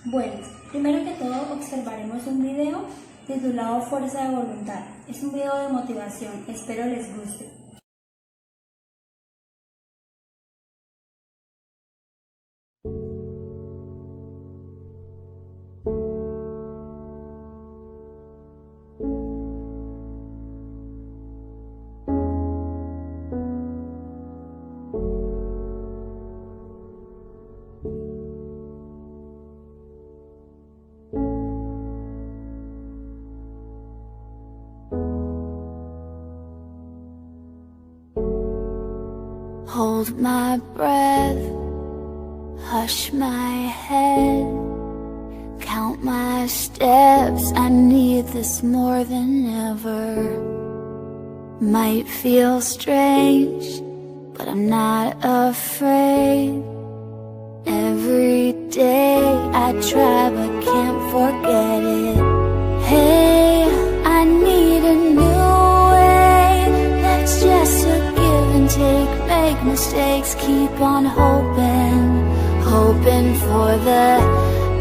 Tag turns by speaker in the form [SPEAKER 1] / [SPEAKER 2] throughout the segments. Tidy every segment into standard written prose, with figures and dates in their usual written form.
[SPEAKER 1] Bueno, primero que todo observaremos un video titulado Fuerza de Voluntad. Es un video de motivación, espero les guste.
[SPEAKER 2] Hold my breath, hush my head, count my steps, I need this more than ever. Might feel strange, but I'm not afraid. Every day I try but can't forget it. Hey, I need a new way, that's just a give and take. Make mistakes, keep on hoping, hoping for the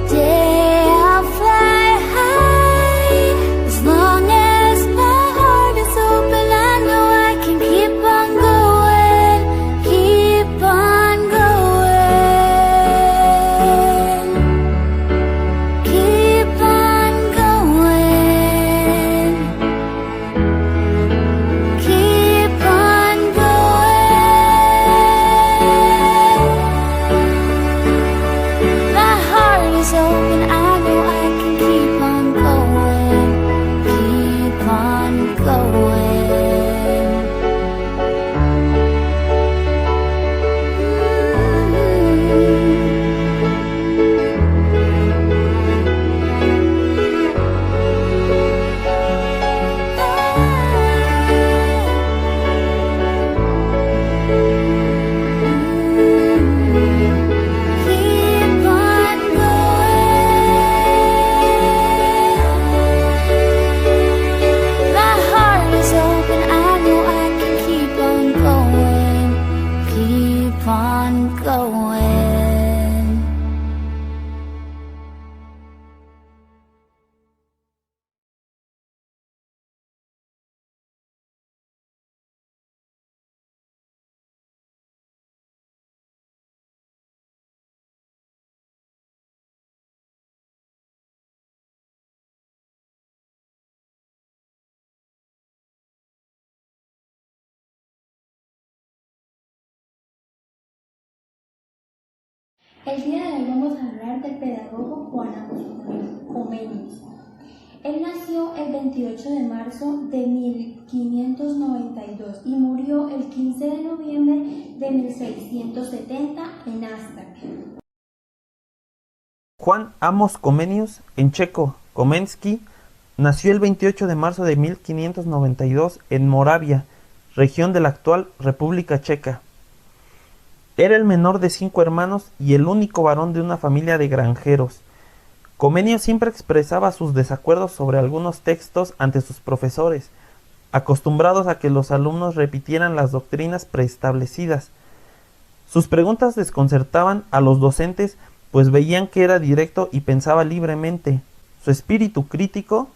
[SPEAKER 2] day I'll fly high. As long as my heart is open, I know I can keep on going, keep on going, keep on going, keep on going. My heart is open, I know I can keep on going, keep on going. Keep on going. My heart is open, I know I can keep on going, keep on going.
[SPEAKER 1] El día de hoy vamos a hablar del pedagogo Juan Agustín Comenius. Él nació el 28 de marzo de 1592 y murió el 15 de noviembre de 1670 en Ámsterdam.
[SPEAKER 3] Juan Amos Comenius, en checo Komenský, nació el 28 de marzo de 1592 en Moravia, región de la actual República Checa. Era el menor de 5 hermanos y el único varón de una familia de granjeros. Comenius siempre expresaba sus desacuerdos sobre algunos textos ante sus profesores, acostumbrados a que los alumnos repitieran las doctrinas preestablecidas. Sus preguntas desconcertaban a los docentes, pues veían que era directo y pensaba libremente. Su espíritu crítico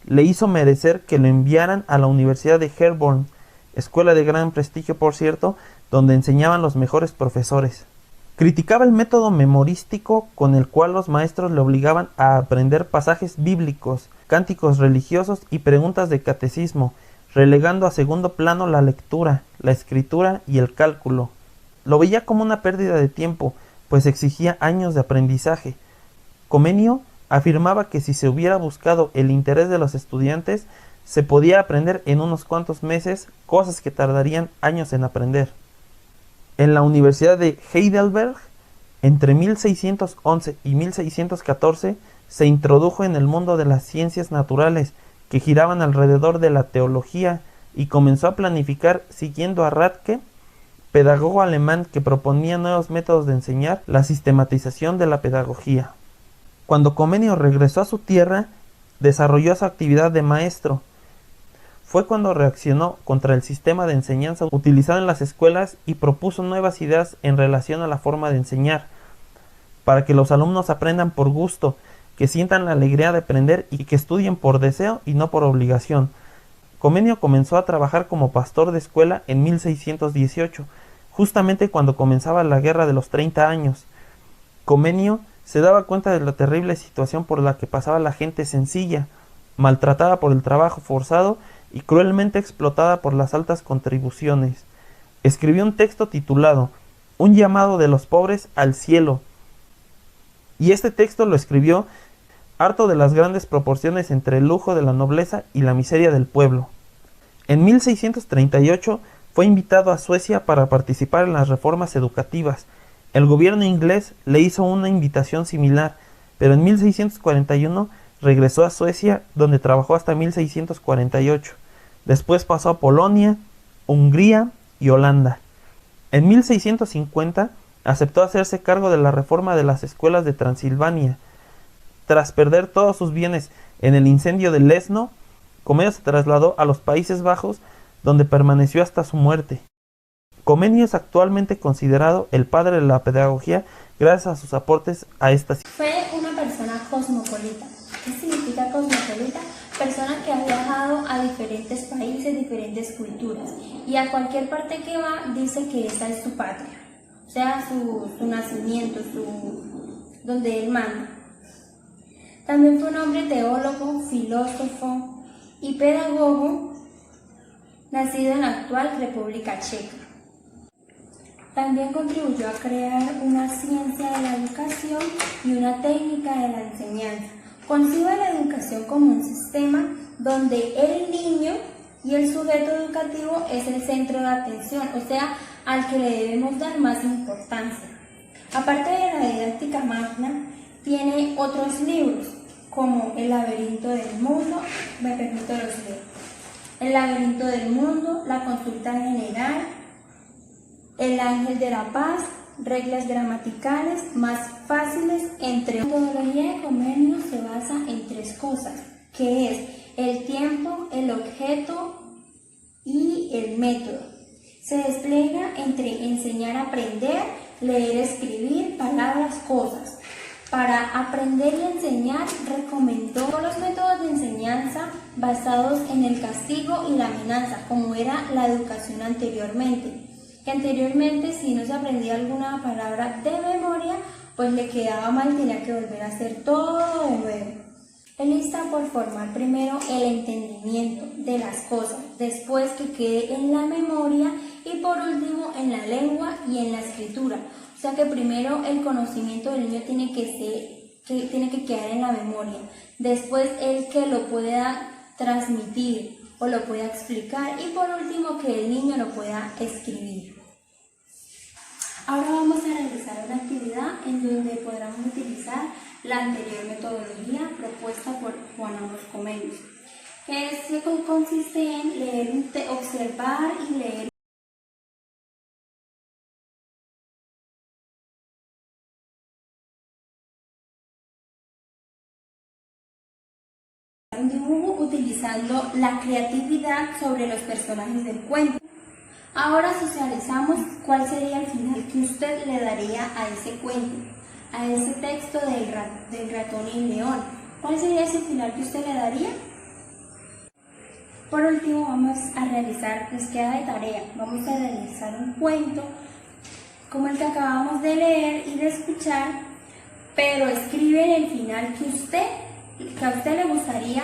[SPEAKER 3] le hizo merecer que lo enviaran a la Universidad de Herborn, escuela de gran prestigio por cierto, donde enseñaban los mejores profesores. Criticaba el método memorístico con el cual los maestros le obligaban a aprender pasajes bíblicos, cánticos religiosos y preguntas de catecismo, relegando a segundo plano la lectura, la escritura y el cálculo. Lo veía como una pérdida de tiempo, pues exigía años de aprendizaje. Comenius afirmaba que si se hubiera buscado el interés de los estudiantes, se podía aprender en unos cuantos meses cosas que tardarían años en aprender. En la Universidad de Heidelberg, entre 1611 y 1614, se introdujo en el mundo de las ciencias naturales, que giraban alrededor de la teología, y comenzó a planificar, siguiendo a Ratke, pedagogo alemán que proponía nuevos métodos de enseñar, la sistematización de la pedagogía. Cuando Comenius regresó a su tierra, desarrolló su actividad de maestro. Fue cuando reaccionó contra el sistema de enseñanza utilizado en las escuelas y propuso nuevas ideas en relación a la forma de enseñar. para que los alumnos aprendan por gusto, que sientan la alegría de aprender y que estudien por deseo y no por obligación. Comenio comenzó a trabajar como pastor de escuela en 1618, justamente cuando comenzaba la Guerra de los 30 años. Comenio se daba cuenta de la terrible situación por la que pasaba la gente sencilla, maltratada por el trabajo forzado y cruelmente explotada por las altas contribuciones. Escribió un texto titulado Un llamado de los pobres al cielo, y este texto lo escribió harto de las grandes proporciones entre el lujo de la nobleza y la miseria del pueblo. En 1638 fue invitado a Suecia para participar en las reformas educativas. El gobierno inglés le hizo una invitación similar, pero en 1641 regresó a Suecia, donde trabajó hasta 1648. Después pasó a Polonia, Hungría y Holanda. En 1650 aceptó hacerse cargo de la reforma de las escuelas de Transilvania. Tras perder todos sus bienes en el incendio de Lesno, Comenio se trasladó a los Países Bajos, donde permaneció hasta su muerte. Comenio es actualmente considerado el padre de la pedagogía gracias a sus aportes a esta ciencia.
[SPEAKER 1] Fue una persona cosmopolita. ¿Qué significa cosmopolita? Persona que ha viajado a diferentes países, diferentes culturas, y a cualquier parte que va dice que esa es su patria, o sea, su nacimiento, donde él manda. También fue un hombre teólogo, filósofo y pedagogo, nacido en la actual República Checa. También contribuyó a crear una ciencia de la educación y una técnica de la enseñanza. Concibe la educación como un sistema donde el niño y el sujeto educativo es el centro de atención, o sea, al que le debemos dar más importancia. Aparte de la didáctica magna, tiene otros libros, como El laberinto del mundo, me permito los leo. El laberinto del mundo, La consulta general, El ángel de la paz, Reglas gramaticales más fáciles, entre otros. La metodología de Comenio se basa en tres cosas, que es el tiempo, el objeto y el método. Se despliega entre enseñar a aprender, leer, escribir, palabras, cosas. Para aprender y enseñar recomendó los métodos de enseñanza basados en el castigo y la amenaza, como era la educación anteriormente. Que anteriormente, si no se aprendía alguna palabra de memoria, pues le quedaba mal, tenía que volver a hacer todo de nuevo. Él está por formar primero el entendimiento de las cosas, después que quede en la memoria y por último en la lengua y en la escritura. O sea que primero el conocimiento del niño tiene que quedar en la memoria, después el que lo pueda transmitir o lo pueda explicar y por último que el niño lo pueda escribir. Ahora vamos a realizar una actividad en donde podremos utilizar la anterior metodología propuesta por Juan Amos Comenius, que consiste en leer, observar y leer un dibujo utilizando la creatividad sobre los personajes del cuento. Ahora socializamos cuál sería el final que usted le daría a ese cuento, a ese texto del ratón y el león. ¿Cuál sería ese final que usted le daría? Por último vamos a realizar, nos queda de tarea, vamos a realizar un cuento como el que acabamos de leer y de escuchar, pero escribe el final que a usted le gustaría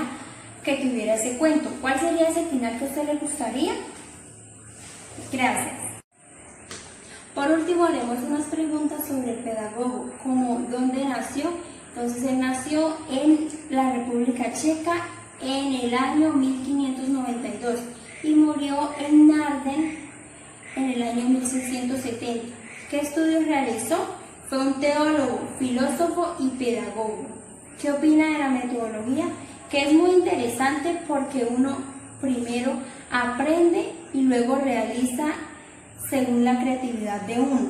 [SPEAKER 1] que tuviera ese cuento. ¿Cuál sería ese final que a usted le gustaría? Gracias. Por último, haremos unas preguntas sobre el pedagogo, como dónde nació. Entonces, él nació en la República Checa en el año 1592 y murió en Naarden en el año 1670. ¿Qué estudios realizó? Fue un teólogo, filósofo y pedagogo. ¿Qué opina de la metodología? Que es muy interesante porque uno primero aprende y luego realiza según la creatividad de uno.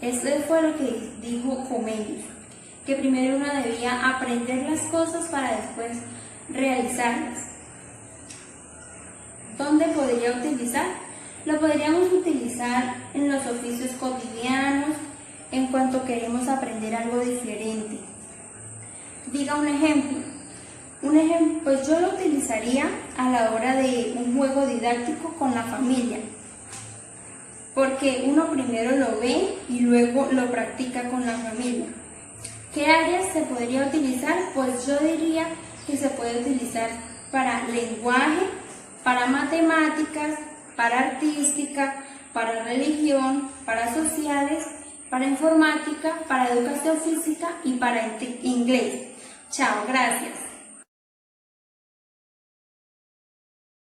[SPEAKER 1] Eso fue lo que dijo Comenius, que primero uno debía aprender las cosas para después realizarlas. ¿Dónde podría utilizar? Lo podríamos utilizar en los oficios cotidianos, en cuanto queremos aprender algo diferente. Diga un ejemplo. Pues yo lo utilizaría a la hora de un juego didáctico con la familia, porque uno primero lo ve y luego lo practica con la familia. ¿Qué áreas se podría utilizar? Pues yo diría que se puede utilizar para lenguaje, para matemáticas, para artística, para religión, para sociales, para informática, para educación física y para inglés. Chao, gracias.